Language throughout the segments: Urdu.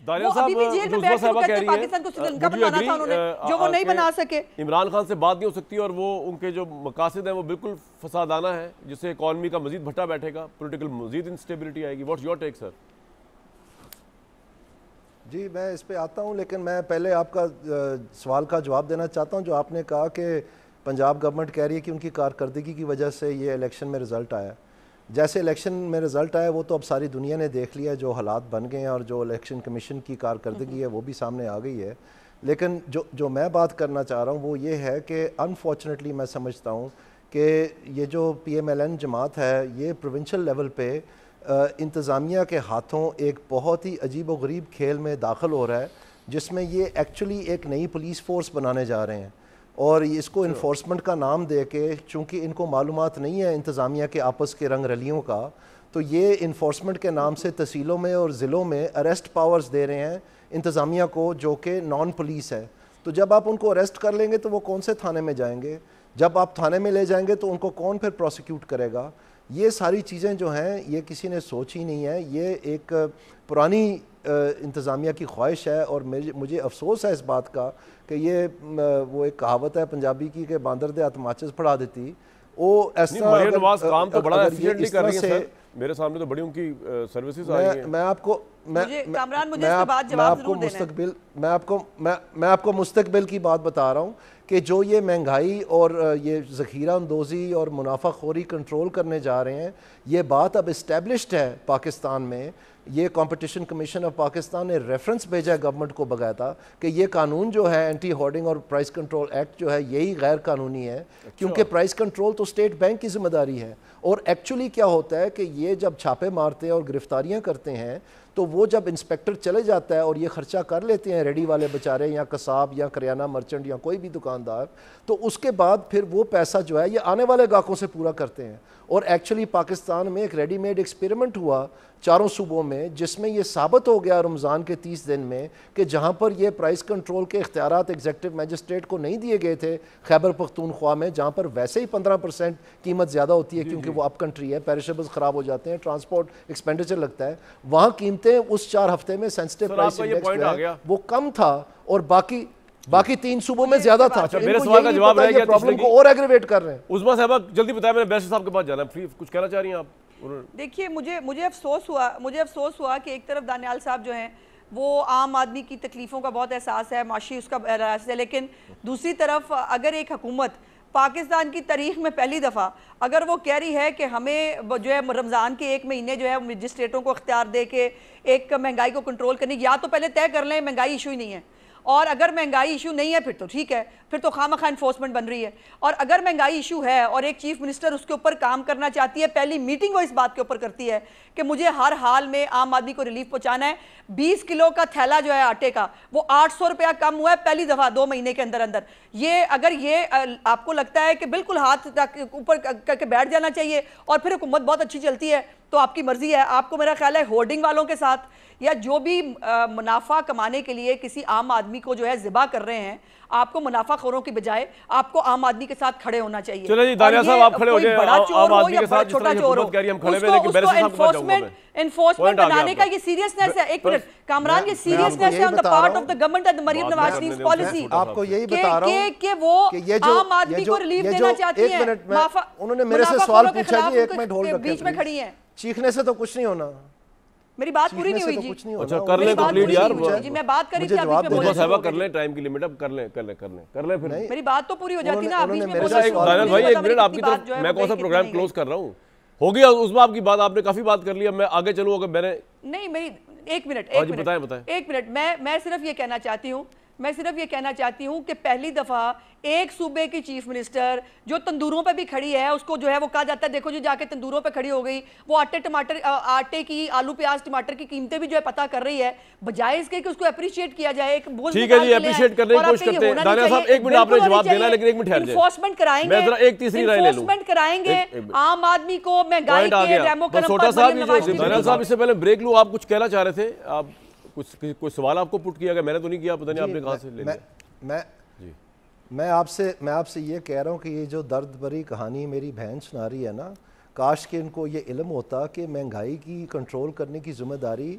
وہ ابھی بھی جیل میں بیٹھ کے کہتے ہیں پاکستان کو سری لنکا بنانا تھا انہوں نے، جو وہ نہیں بنا سکے. عمران خان سے بات نہیں ہو سکتی اور وہ ان کے جو مقاصد ہیں وہ بالکل فسادانہ ہے، جس سے اکانومی کا مزید بھٹا بیٹھے گا، پولیٹیکل مزید انسٹیبلٹی آئے گی. واٹس یور ٹیک سر؟ جی میں اس پہ آتا ہوں، لیکن میں پہلے آپ کا سوال کا جواب دینا چاہتا ہوں. جو آپ نے کہا کہ پنجاب گورنمنٹ کہہ رہی ہے کہ ان کی کارکردگی کی وجہ سے یہ الیکشن میں رزلٹ آیا. جیسے الیکشن میں رزلٹ آیا وہ تو اب ساری دنیا نے دیکھ لیا، جو حالات بن گئے ہیں اور جو الیکشن کمیشن کی کارکردگی ہے وہ بھی سامنے آ گئی ہے. لیکن جو میں بات کرنا چاہ رہا ہوں وہ یہ ہے کہ انفارچونیٹلی میں سمجھتا ہوں کہ یہ جو پی ایم ایل این جماعت ہے یہ پروونشل لیول پہ انتظامیہ کے ہاتھوں ایک بہت ہی عجیب و غریب کھیل میں داخل ہو رہا ہے، جس میں یہ ایکچولی ایک نئی پولیس فورس بنانے جا رہے ہیں، اور اس کو انفورسمنٹ کا نام دے کے، چونکہ ان کو معلومات نہیں ہے انتظامیہ کے آپس کے رنگ رلیوں کا، تو یہ انفورسمنٹ کے نام سے تحصیلوں میں اور ضلعوں میں اریسٹ پاورز دے رہے ہیں انتظامیہ کو، جو کہ نان پولیس ہے. تو جب آپ ان کو اریسٹ کر لیں گے تو وہ کون سے تھانے میں جائیں گے؟ جب آپ تھانے میں لے جائیں گے تو ان کو کون پھر پروسیکیوٹ کرے گا؟ یہ ساری چیزیں جو ہیں یہ کسی نے سوچ ہی نہیں ہے. یہ ایک پرانی انتظامیہ کی خواہش ہے، اور مجھے افسوس ہے اس بات کا کہ یہ وہ ایک کہاوت ہے پنجابی کی کہ باندر دے ہاتھ ماچس پڑھا دیتی. وہ ایسا مریم نواز کام تو بڑا ایفیشینٹلی کر رہی ہے سر، میرے سامنے تو بڑی ان کی سروسز آئی ہیں. میں آپ کو کامران مجھے اس کے بعد جواب ضرور دینا ہے. میں آپ کو مستقبل کی بات بتا رہا ہوں کہ جو یہ مہنگائی اور یہ ذخیرہ اندوزی اور منافع خوری کنٹرول کرنے جا رہے ہیں، یہ بات اب اسٹیبلشڈ ہے پاکستان میں. یہ کمپٹیشن کمیشن آف پاکستان نے ریفرنس بھیجا ہے گورنمنٹ کو باقاعدہ کہ یہ قانون جو ہے اینٹی ہارڈنگ اور پرائس کنٹرول ایکٹ جو ہے یہی غیر قانونی ہے، کیونکہ پرائس کنٹرول تو اسٹیٹ بینک کی ذمہ داری ہے. اور ایکچولی کیا ہوتا ہے کہ یہ جب چھاپے مارتے ہیں اور گرفتاریاں کرتے ہیں تو وہ جب انسپیکٹر چلے جاتا ہے اور یہ خرچہ کر لیتے ہیں ریڈی والے بیچارے یا قصاب یا کریانہ مرچنٹ یا کوئی بھی دکاندار، تو اس کے بعد پھر وہ پیسہ جو ہے یہ آنے والے گاہکوں سے پورا کرتے ہیں. اور ایکچولی پاکستان میں ایک ریڈی میڈ ایکسپیریمنٹ ہوا چاروں صوبوں میں، جس میں یہ ثابت ہو گیا رمضان کے 30 دن میں کہ جہاں پر یہ پرائس کنٹرول کے اختیارات ایگزیکٹو میجسٹریٹ کو نہیں دیے گئے تھے خیبر پختونخوا میں، جہاں پر ویسے ہی 15% قیمت زیادہ ہوتی ہے کیونکہ وہ اپ کنٹری ہے، پیرشیبلز خراب ہو جاتے ہیں، ٹرانسپورٹ ایکسپینڈیچر لگتا ہے، وہاں قیمتیں اس 4 ہفتے میں سینسٹیو پرائس انڈیکس جو ہے وہ کم تھا اور باقی 3 صوبوں میں زیادہ تھا. میرے سوال کا جواب رہ گیا، پرابلم کو اور ایگریویٹ کر رہے ہیں. عظمیٰ صاحبہ جلدی بتائیں، میں نے بیرسٹر صاحب کے پاس جانا ہے، کچھ کہنا چاہ رہی ہیں آپ؟ دیکھیے مجھے افسوس ہوا کہ ایک طرف دانیال صاحب جو ہیں وہ عام آدمی کی تکلیفوں کا بہت احساس ہے، معاشی اس کا احساس ہے، لیکن دوسری طرف اگر ایک حکومت پاکستان کی تاریخ میں پہلی دفعہ اگر وہ کہہ رہی ہے کہ ہمیں جو ہے رمضان کے 1 مہینے جو ہے مجسٹریٹوں کو اختیار دے کے ایک مہنگائی کو کنٹرول کرنے، یا تو پہلے طے کر لیں مہنگائی ایشو ہی نہیں ہے، اور اگر مہنگائی ایشو نہیں ہے پھر تو ٹھیک ہے، پھر تو خواہ مخواہ انفورسمنٹ بن رہی ہے. اور اگر مہنگائی ایشو ہے اور ایک چیف منسٹر اس کے اوپر کام کرنا چاہتی ہے، پہلی میٹنگ وہ اس بات کے اوپر کرتی ہے کہ مجھے ہر حال میں عام آدمی کو ریلیف پہنچانا ہے. 20 کلو کا تھیلا جو ہے آٹے کا وہ 800 روپیہ کم ہوا ہے پہلی دفعہ 2 مہینے کے اندر. اگر یہ آپ کو لگتا ہے کہ بالکل ہاتھ اوپر کر کے بیٹھ جانا چاہیے اور پھر حکومت بہت اچھی چلتی ہے تو آپ کی مرضی ہے. آپ کو میرا خیال ہے ہورڈنگ والوں کے ساتھ یا جو بھی منافع کمانے کے لیے کسی عام آدمی کو جو ہے ذبح کر رہے ہیں، آپ کو منافع خوروں کی بجائے آپ کو عام آدمی کے ساتھ کھڑے ہونا چاہیے. چلیں جی دانیہ صاحب آپ کھڑے ہو جائیں، عام آدمی کے ساتھ جس طرح حکومت کہہ رہی ہے ہم کھڑے ہوئے، لیکن بیرسٹر صاحب کے پاس جاؤں گا میں. انفورسمنٹ بنانے کا یہ سیریسنس ہے. ایک منٹ کامران، یہ سیریسنس ہے on the part of the government and Maryam Nawaz Sharif policy. آپ کو یہی بتا رہا ہوں کہ وہ عام آدمی کو ریلیف دینا چاہتی ہیں. انہوں نے میرے سے سوال پوچھا جی، 1 منٹ ہولڈ رکھیں، بیچ میں کھڑی ہیں. چیخنے سے تو کچھ نہیں ہونا. میری بات پوری نہیں ہوئی جی. اچھا کر لیں کمپلیٹ یار، جی میں بات کری تھی، آپ عظمیٰ صاحبہ کر لیں، ٹائم کی لمٹ اب کر لیں پھر. میری بات تو پوری ہو جاتی نا. دانیال بھائی 1 منٹ، آپ کی طرف میں کون سا پروگرام کلوز کر رہا ہوں؟ ہو گیا عظمیٰ آپ کی بات، آپ نے کافی بات کر لی، اب میں آگے چلوں اگر میں نے نہیں میری ایک منٹ میں صرف یہ کہنا چاہتی ہوں کہ پہلی دفعہ ایک صوبے کی چیف منسٹر جو تندوروں پہ بھی کھڑی ہے، اس کو جو ہے وہ کہا جاتا ہے دیکھو جو جا کے تندوروں پہ کھڑی ہو گئی، وہ آٹے کی آلو پیاز ٹماٹر کی قیمتیں بھی جو ہے پتہ کر رہی ہے، بجائے اس کے کہ اس کو اپریشیٹ کیا جائے. ایک بوجھ ٹھیک ہے جی، اپریشیٹ کرنے کی کوشش کرتے ہیں. دانیہ صاحب 1 منٹ آپ نے جواب دینا، لیکن 1 منٹ ٹھہر جائیں. انفورسمنٹ کرائیں گے، میں ذرا ایک تیسری رائے لے لوں. انفورسمنٹ کرائیں گے عام آدمی کو مہنگائی کے ریمو کرم پر. دانیال صاحب اس سے پہلے بریک لوں، آپ کچھ کہنا چاہ رہے تھے، آپ کوئی سوال آپ کو پٹ کیا گیا؟ میں نے تو نہیں کیا، پتہ نہیں آپ نے کہاں سے لے لیا. میں آپ سے یہ کہہ رہا ہوں کہ یہ جو درد بھری کہانی میری بہن سنا رہی ہے نا، کاش کہ ان کو یہ علم ہوتا کہ مہنگائی کی کنٹرول کرنے کی ذمہ داری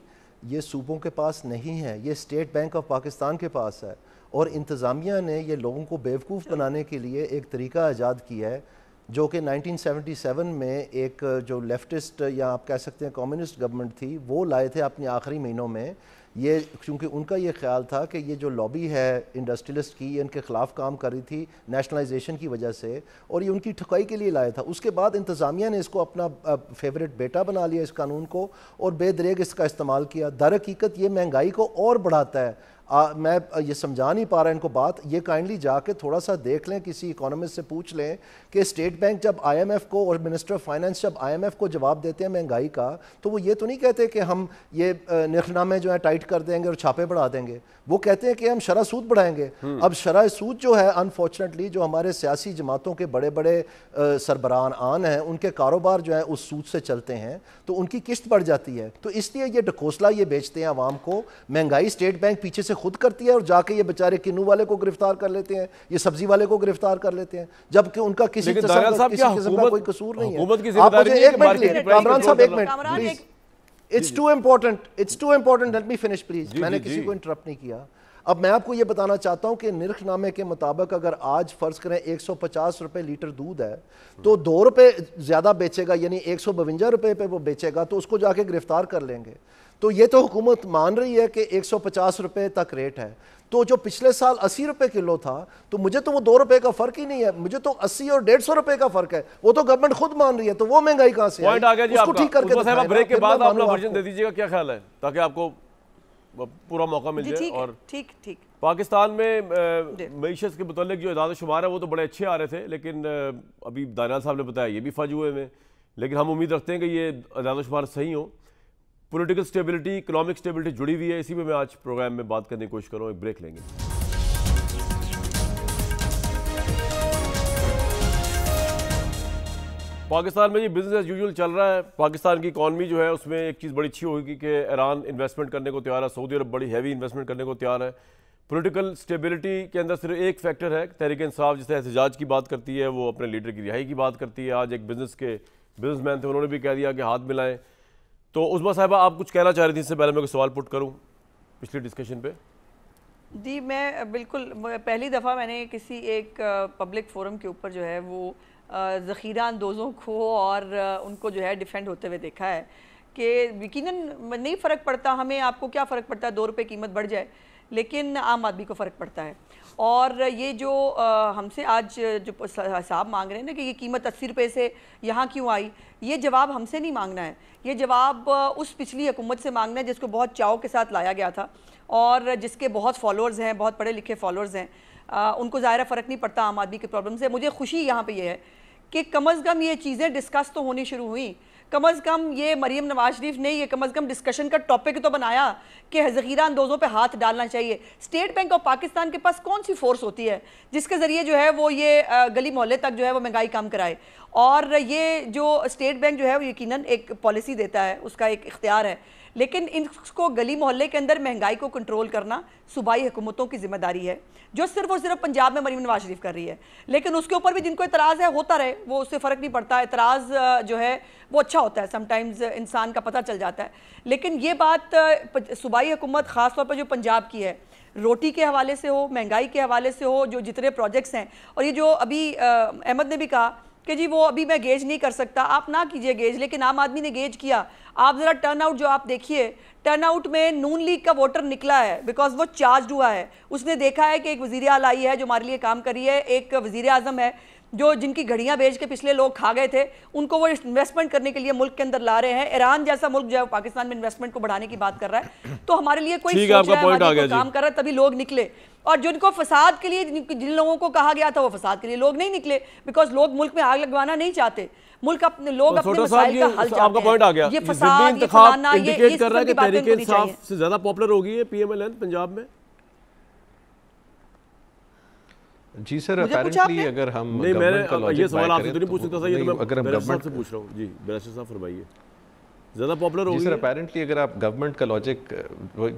یہ صوبوں کے پاس نہیں ہے, یہ اسٹیٹ بینک آف پاکستان کے پاس ہے, اور انتظامیہ نے یہ لوگوں کو بیوقوف بنانے کے لیے ایک طریقہ ایجاد کیا ہے جو کہ 1977 میں ایک جو لیفٹسٹ یا آپ کہہ سکتے ہیں کمیونسٹ گورنمنٹ تھی وہ لائے تھے اپنے آخری مہینوں میں. یہ کیونکہ ان کا یہ خیال تھا کہ یہ جو لابی ہے انڈسٹریلسٹ کی, یہ ان کے خلاف کام کر رہی تھی نیشنلائزیشن کی وجہ سے, اور یہ ان کی ٹھکائی کے لیے لایا تھا. اس کے بعد انتظامیہ نے اس کو اپنا فیوریٹ بیٹا بنا لیا اس قانون کو, اور بے دریغ اس کا استعمال کیا. در حقیقت یہ مہنگائی کو اور بڑھاتا ہے. میں یہ سمجھا نہیں پا رہا ان کو بات, یہ کائنڈلی جا کے تھوڑا سا دیکھ لیں, کسی اکانومسٹ سے پوچھ لیں کہ اسٹیٹ بینک جب آئی ایم ایف کو اور منسٹر آف فائنانس جب آئی ایم ایف کو جواب دیتے ہیں مہنگائی کا, تو وہ یہ تو نہیں کہتے کہ ہم یہ نرخ نامے جو ہے ٹائٹ کر دیں گے اور چھاپے بڑھا دیں گے, وہ کہتے ہیں کہ ہم شرح سود بڑھائیں گے. اب شرح سود جو ہے انفارچونیٹلی جو ہمارے سیاسی جماعتوں کے بڑے بڑے سربراہان آن ہیں, ان کے کاروبار جو ہیں اس سود سے چلتے ہیں, تو ان کی قسط بڑھ جاتی ہے. تو اس لیے یہ ڈکوسلا یہ بیچتے ہیں عوام کو. مہنگائی اسٹیٹ بینک پیچھے سے خود کرتی ہے, اور جا کے یہ بیچارے کنو والے کو گرفتار کر لیتے ہیں, یہ سبزی والے کو گرفتار کر لیتے ہیں, جبکہ ان کا کسی قسم کا کوئی قصور نہیں ہے. آپ مجھے ایک منٹ, کامران صاحب ایک minute please, it's too important, let me finish please. میں نے کسی کو انٹرپٹ نہیں کیا. اب میں آپ کو یہ بتانا چاہتا ہوں کہ نرخ نامے کے مطابق اگر آج فرض کریں 150 روپے لیٹر دودھ ہے, تو 2 روپے زیادہ بیچے گا, یعنی 152 روپے پہ وہ بیچے گا, تو اس کو جا کے گرفتار کر لیں گے. تو یہ تو حکومت مان رہی ہے کہ 150 روپے تک ریٹ ہے, تو جو پچھلے سال 80 روپے کلو تھا, تو مجھے تو وہ 2 روپے کا فرق ہی نہیں ہے, مجھے تو 80 اور 150 روپے کا فرق ہے. وہ تو گورنمنٹ خود مان رہی ہے, تو وہ مہنگائی کہاں سے پوائنٹ آ گیا جی اس کو ٹھیک کر کے صاحب. بریک کے بعد آپ اپنا ورژن دے دیجیے گا, کیا خیال ہے, تاکہ آپ کو پورا موقع مل جائے. اور ٹھیک پاکستان میں معیشت کے متعلق جو اعداد و شمار ہے وہ تو بڑے اچھے آ رہے تھے, لیکن ابھی دانیال صاحب نے بتایا یہ بھی فج ہوئے میں, لیکن ہم امید رکھتے ہیں کہ یہ اعداد و شمار صحیح ہوں. پولیٹیکل سٹیبلٹی, اکنامک سٹیبلٹی جڑی ہوئی ہے, اسی میں آج پروگرام میں بات کرنے کی کوشش کروں. ایک بریک لیں گے. پاکستان میں یہ بزنس ایز یوزول چل رہا ہے. پاکستان کی اکانومی جو ہے اس میں ایک چیز بڑی اچھی ہوگی کہ ایران انویسٹمنٹ کرنے کو تیار ہے, سعودی عرب بڑی ہیوی انویسٹمنٹ کرنے کو تیار ہے. پولیٹیکل سٹیبلٹی کے اندر صرف ایک فیکٹر ہے, تحریک انصاف جسے احتجاج کی بات کرتی ہے, وہ اپنے لیڈر کی رہائی کی بات کرتی ہے. آج ایک بزنس مین تھے, انہوں نے بھی کہہ دیا کہ ہاتھ ملائیں. تو عظمیٰ صاحبہ آپ کچھ کہنا چاہ رہی تھیں, اس سے پہلے میں کوئی سوال پٹ کروں پچھلی ڈسکشن پہ؟ جی میں بالکل, پہلی دفعہ میں نے کسی ایک پبلک فورم کے اوپر جو ہے وہ ذخیرہ اندوزوں کو اور ان کو جو ہے ڈیفینڈ ہوتے ہوئے دیکھا ہے کہ یقیناً نہیں فرق پڑتا ہمیں, آپ کو کیا فرق پڑتا ہے 2 روپے قیمت بڑھ جائے, لیکن عام آدمی کو فرق پڑتا ہے. اور یہ جو ہم سے آج جو حساب مانگ رہے ہیں نا کہ یہ قیمت 80 روپے سے یہاں کیوں آئی, یہ جواب ہم سے نہیں مانگنا ہے, یہ جواب اس پچھلی حکومت سے مانگنا ہے جس کو بہت چاؤ کے ساتھ لایا گیا تھا, اور جس کے بہت فالوورز ہیں, بہت پڑھے لکھے فالوورز ہیں. ان کو ظاہر فرق نہیں پڑتا عام آدمی کے پرابلم سے. مجھے خوشی یہاں پہ یہ ہے کہ کم از کم یہ چیزیں ڈسکس تو ہونی شروع ہوئیں, کم از کم یہ مریم نواز شریف نے یہ کم از کم ڈسکشن کا ٹاپک تو بنایا کہ ذخیرہ اندوزوں پہ ہاتھ ڈالنا چاہیے. اسٹیٹ بینک آف پاکستان کے پاس کون سی فورس ہوتی ہے جس کے ذریعے جو ہے وہ یہ گلی محلے تک جو ہے وہ مہنگائی کم کرائے, اور یہ جو اسٹیٹ بینک جو ہے وہ یقیناً ایک پالیسی دیتا ہے, اس کا ایک اختیار ہے, لیکن اس کو گلی محلے کے اندر مہنگائی کو کنٹرول کرنا صوبائی حکومتوں کی ذمہ داری ہے, جو صرف اور صرف پنجاب میں مریم نواز شریف کر رہی ہے. لیکن اس کے اوپر بھی جن کو اعتراض ہے ہوتا رہے, وہ اس سے فرق نہیں پڑتا. اعتراض جو ہے وہ اچھا ہوتا ہے, سم ٹائمز انسان کا پتہ چل جاتا ہے. لیکن یہ بات صوبائی حکومت خاص طور پر جو پنجاب کی ہے, روٹی کے حوالے سے ہو, مہنگائی کے حوالے سے ہو, جو جتنے پروجیکٹس ہیں, اور یہ جو ابھی احمد نے بھی کہا کہ جی وہ ابھی میں گیج نہیں کر سکتا, آپ نہ کیجئے گیج, لیکن عام آدمی نے گیج کیا. آپ ذرا ٹرن آؤٹ جو آپ دیکھیے, ٹرن آؤٹ میں نون لیگ کا ووٹر نکلا ہے بیکاز وہ چارجڈ ہوا ہے. اس نے دیکھا ہے کہ ایک وزیر اعلیٰ آئی ہے جو ہمارے لیے کام کری ہے, ایک وزیر اعظم ہے جو جن کی گھڑیاں بیچ کے پچھلے لوگ کھا گئے تھے, ان کو وہ انویسٹمنٹ کرنے کے لیے ملک کے اندر لا رہے ہیں. ایران جیسا ملک جو ہے پاکستان میں انویسٹمنٹ کو بڑھانے کی بات کر رہا ہے, تو ہمارے لیے کوئی سوچ رہا ہے, ہمارے لیے کام کر رہا ہے, تبھی لوگ نکلے. اور جن کو فساد کے لیے جن لوگوں کو کہا گیا تھا وہ فساد کے لیے لوگ نہیں نکلے, بیکاز لوگ ملک میں آگ لگوانا نہیں چاہتے, ملک اپنے لوگ اپنے مسائل کا حل چاہتے ہیں. یہ فساد, یہ فلانا, یہ اس قسم کی باتیں ان کو نہیں چاہیے. سے زیادہ پاپولر ہو گئی ہے P M L N Punjab میں. جی سر, اپیرنٹلی اگر ہم گورنمنٹ کا لاجک یہ سوال آپ سے تو نہیں پوچھ سکتا, یہ تو اگر ہم گورنمنٹ سے پوچھ رہا ہوں. جی بیرسٹر صاحب فرمائیے, زیادہ پاپولر ہو گئی. جی سر, اپیرنٹلی اگر آپ گورنمنٹ کا لاجک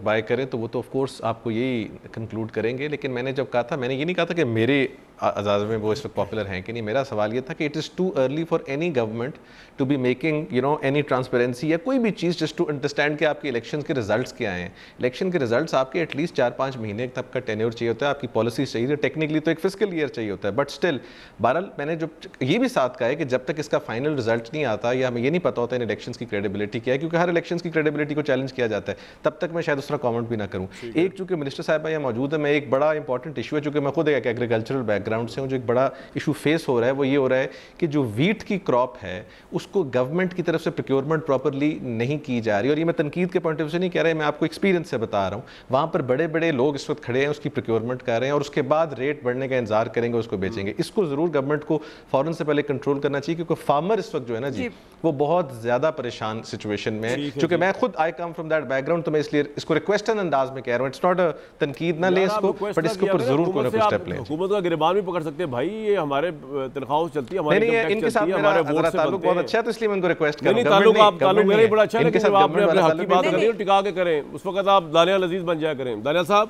بائی کریں تو وہ تو آف کورس آپ کو یہی کنکلوڈ کریں گے, لیکن میں نے جب کہا تھا, میں نے یہ نہیں کہا تھا کہ میرے اعزاز میں وہ اس وقت پاپولر ہیں کہ نہیں. میرا سوال یہ تھا کہ it is too early for any government to be making any transparency یا کوئی بھی چیز جسٹ ٹو انڈرسٹینڈ کہ آپ کے الیکشن کے ریزلٹس کیا ہیں. الیکشن کے ریزلٹس آپ کے ایٹ لیسٹ 4-5 مہینے تک کا ٹینیور چاہیے ہوتا ہے, آپ کی پالیسیز چاہیے, ٹیکنیکلی تو ایک فسکل ایئر چاہیے ہوتا ہے, بٹ اسٹل بہرحال میں نے جو یہ بھی ساتھ کہا ہے کہ جب تک اس کا فائنل ریزلٹ نہیں آتا یا ہمیں یہ نہیں پتا ہوتا ان الیکشنز کی کریڈیبلٹی کیا ہے, کیونکہ ہر الیکشنز کی کریڈیبلٹی کو چیلنج کیا جاتا ہے, تب تک میں شاید اس طرح کامنٹ بھی نہ کروں. ایک چونکہ منسٹر صاحبہ یہاں موجود ہے, میں ایک بڑا امپورٹنٹ ایشو ہے, چونکہ میں خود ایک ایگریکلچرل بیک گراؤنڈ سے ہوں, جو ایک بڑا ایشو فیس ہو رہا ہے وہ یہ ہو رہا ہے کہ جو ویٹ کی کراپ ہے اس کو گورنمنٹ کی طرف سے پروکیورمنٹ پراپرلی نہیں کی جا رہی. اور یہ میں تنقید کے پوائنٹ آف ویو سے نہیں کہہ رہا, میں آپ کو ایکسپیرینس سے بتا رہا ہوں. وہاں پر بڑے بڑے لوگ اس وقت کھڑے ہیں, اس کی پروکیورمنٹ کر رہے ہیں, اور اس کے بعد ریٹ بڑھنے کا انتظار کریں گے, اس کو بیچیں گے. اس کو ضرور گورنمنٹ کو فوراً سے پہلے کنٹرول کرنا چاہیے, کیونکہ فارمر اس وقت جو ہے نا جی وہ بہت زیادہ پریشان سچویشن میں ہے. چونکہ میں خود I come from that background, تو میں اس لیے اس کو ریکویسٹن انداز میں کہہ رہا ہوں. اٹس ناٹ تنقید نہ لیں اس کو, بٹ اس کے اوپر ضرور کوئی نہ کوئی اسٹیپ لیں. حکومت کا گریبان بھی پکڑ سکتے ہیں بھائی, یہ ہمارے تنخواہوں سے چلتی ہے, ہمارے ان کے ساتھ میرا تعلق بہت اچھا ہے, تو اس لیے میں ان کو ریکویسٹ کر رہا ہوں. تعلق میرا ہی بڑا اچھا ہے, لیکن آپ نے اپنے حق کی بات کرنی ہے ٹکا کے کریں. اس وقت آپ دانیال عزیز بن جایا کریں. دانیال صاحب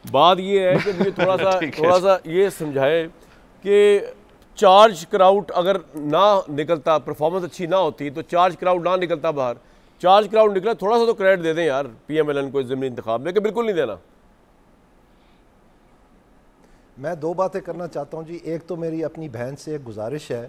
بات یہ ہے کہ مجھے تھوڑا سا یہ سمجھائے کہ چارج کراؤڈ اگر نہ نکلتا, پرفارمنس اچھی نہ ہوتی تو چارج کراؤڈ نہ نکلتا باہر, چارج کراؤڈ نکلا, تھوڑا سا تو کریڈٹ دے دیں یار پی ایم ایل این کو اس ضمنی انتخاب میں, کہ بالکل نہیں دینا. میں 2 باتیں کرنا چاہتا ہوں جی. ایک تو میری اپنی بہن سے ایک گزارش ہے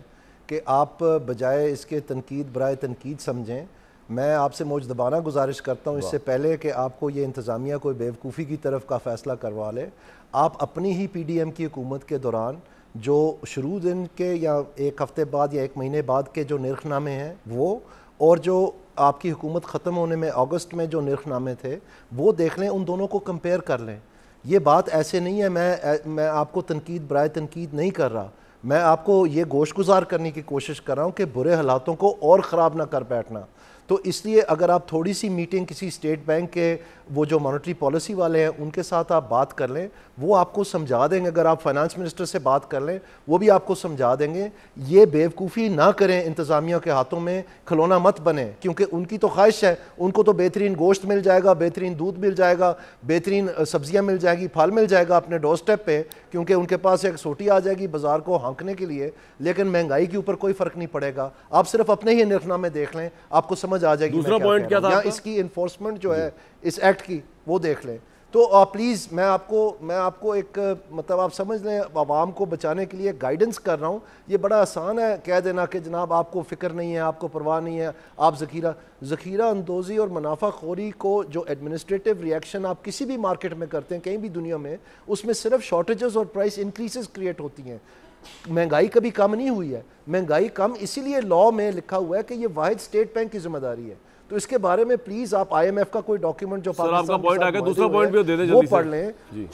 کہ آپ بجائے اس کے تنقید برائے تنقید سمجھیں, میں آپ سے موج دبانہ گزارش کرتا ہوں اس سے پہلے کہ آپ کو یہ انتظامیہ کوئی بیوقوفی کی طرف کا فیصلہ کروا لے. آپ اپنی ہی پی ڈی ایم کی حکومت کے دوران جو شروع دن کے یا 1 ہفتے بعد یا 1 مہینے بعد کے جو نرخ نامے ہیں وہ, اور جو آپ کی حکومت ختم ہونے میں اگست میں جو نرخ نامے تھے وہ دیکھ لیں, ان دونوں کو کمپیئر کر لیں. یہ بات ایسے نہیں ہے, میں آپ کو تنقید برائے تنقید نہیں کر رہا, میں آپ کو یہ گوش گزار کرنے کی کوشش کر رہا ہوں کہ برے حالاتوں کو اور خراب نہ کر بیٹھنا. تو اس لیے اگر آپ تھوڑی سی میٹنگ کسی اسٹیٹ بینک کے وہ جو مانیٹری پالیسی والے ہیں ان کے ساتھ آپ بات کر لیں, وہ آپ کو سمجھا دیں گے. اگر آپ فائنانس منسٹر سے بات کر لیں وہ بھی آپ کو سمجھا دیں گے. یہ بیوقوفی نہ کریں, انتظامیہ کے ہاتھوں میں کھلونا مت بنیں, کیونکہ ان کی تو خواہش ہے, ان کو تو بہترین گوشت مل جائے گا, بہترین دودھ مل جائے گا, بہترین سبزیاں مل جائے گی, پھل مل جائے گا اپنے ڈور سٹیپ پہ, کیونکہ ان کے پاس ایک سوٹی آ جائے گی بازار کو ہانکنے کے لیے. لیکن مہنگائی کے اوپر کوئی فرق نہیں پڑے گا. آپ صرف اپنے ہی نرخ نامے دیکھ لیں, آپ کو سمجھ آ جائے گی. دوسرا پوائنٹ کیا تھا, یا اس کی انفورسمنٹ جو ہے اس ایکٹ کی وہ دیکھ لیں. تو پلیز میں آپ کو ایک مطلب آپ سمجھ لیں عوام کو بچانے کے لیے گائیڈنس کر رہا ہوں. یہ بڑا آسان ہے کہہ دینا کہ جناب آپ کو فکر نہیں ہے, آپ کو پرواہ نہیں ہے, آپ ذخیرہ اندوزی اور منافع خوری کو جو ایڈمنسٹریٹو ریئیکشن آپ کسی بھی مارکیٹ میں کرتے ہیں کہیں بھی دنیا میں, اس میں صرف شارٹیجز اور پرائس انکریزز کریٹ ہوتی ہیں. مہنگائی کبھی کم نہیں ہوئی ہے. مہنگائی کم اسی لیے لاء میں لکھا ہوا ہے کہ یہ واحد اسٹیٹ بینک کی ذمہ داری ہے. تو اس کے بارے میں پلیز آپ آئی ایم ایف کا کوئی ڈاکیومنٹ جو پاکستان دوسرا پوائنٹ بھی دے دیں وہ پڑھ لیں. جی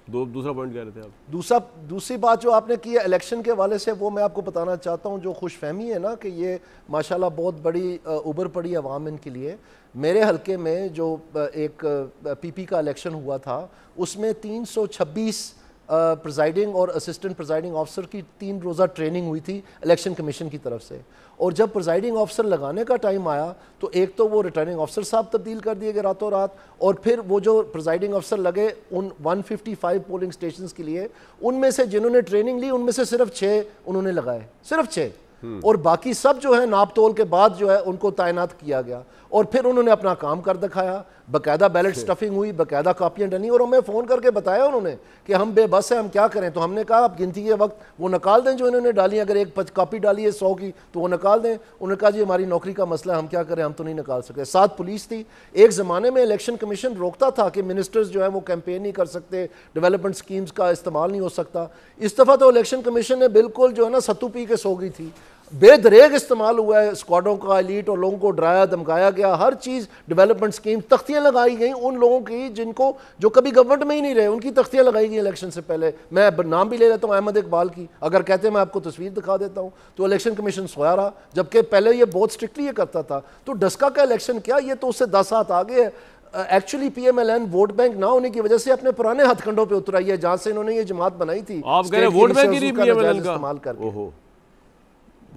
دوسرا پوائنٹ کہہ رہے تھے آپ. دوسری بات جو آپ نے کی ہے الیکشن کے حوالے سے, وہ میں آپ کو بتانا چاہتا ہوں. جو خوش فہمی ہے نا کہ یہ ماشاءاللہ بہت بڑی اوبر پڑی عوام ان کے لیے. میرے حلقے میں جو ایک پی پی کا الیکشن ہوا تھا اس میں 326 پریزائڈنگ اور اسسٹنٹ پریزائڈنگ آفیسر کی 3 روزہ ٹریننگ ہوئی تھی الیکشن کمیشن کی طرف سے. اور جب پریزائڈنگ آفیسر لگانے کا ٹائم آیا تو ایک تو وہ ریٹرننگ آفیسر صاحب تبدیل کر دیے گئے راتوں رات, اور پھر وہ جو پریزائڈنگ آفیسر لگے ان 155 پولنگ سٹیشنز کے لیے, ان میں سے جنہوں نے ٹریننگ لی ان میں سے صرف 6 انہوں نے لگائے, صرف 6, اور باقی سب جو ہے ناپ تول کے بعد جو ہے ان کو تعینات کیا گیا. اور پھر انہوں نے اپنا کام کر دکھایا, باقاعدہ بیلٹ سٹفنگ ہوئی, باقاعدہ کاپیاں ڈلی, اور ہمیں فون کر کے بتایا انہوں نے کہ ہم بے بس ہیں, ہم کیا کریں. تو ہم نے کہا آپ گنتی کے وقت وہ نکال دیں جو انہوں نے ڈالی, اگر ایک کاپی ڈالی ہے 100 کی تو وہ نکال دیں. انہوں نے کہا جی ہماری نوکری کا مسئلہ ہے, ہم کیا کریں, ہم تو نہیں نکال سکتے. 7 پولیس تھی. ایک زمانے میں الیکشن کمیشن روکتا تھا کہ منسٹرز جو ہیں وہ کیمپین نہیں کر سکتے, ڈیولپمنٹ سکیمز کا استعمال نہیں ہو سکتا. اس دفعہ تو الیکشن کمیشن نے بالکل جو ہے نا ستو پی کے سو گئی تھی. بے دریغ استعمال ہوا ہے اسکواڈوں کا, ایلیٹ اور لوگوں کو ڈرایا دھمکایا گیا, ہر چیز ڈیولپمنٹ سکیم, تختیاں لگائی گئیں ان لوگوں کی جن کو جو کبھی گورنمنٹ میں ہی نہیں رہے, ان کی تختیاں لگائی گئی الیکشن سے پہلے. میں نام بھی لے لیتا ہوں احمد اقبال کی, اگر کہتے ہیں میں آپ کو تصویر دکھا دیتا ہوں. تو الیکشن کمیشن سویا رہا, جبکہ پہلے یہ بہت اسٹرکٹلی یہ کرتا تھا. تو ڈسکا کا الیکشن کیا, یہ تو اس سے 10 ہاتھ آگے ہے. Actually P M L N vote bank نہ ہونے کی وجہ سے اپنے پرانے ہتھ کنڈوں پہ اترائی ہے جہاں سے انہوں نے یہ جماعت بنائی تھی. آپ کہہ رہے ہیں ووٹ بینک ہی نہیں پی ایم ایل این کا استعمال کر کے.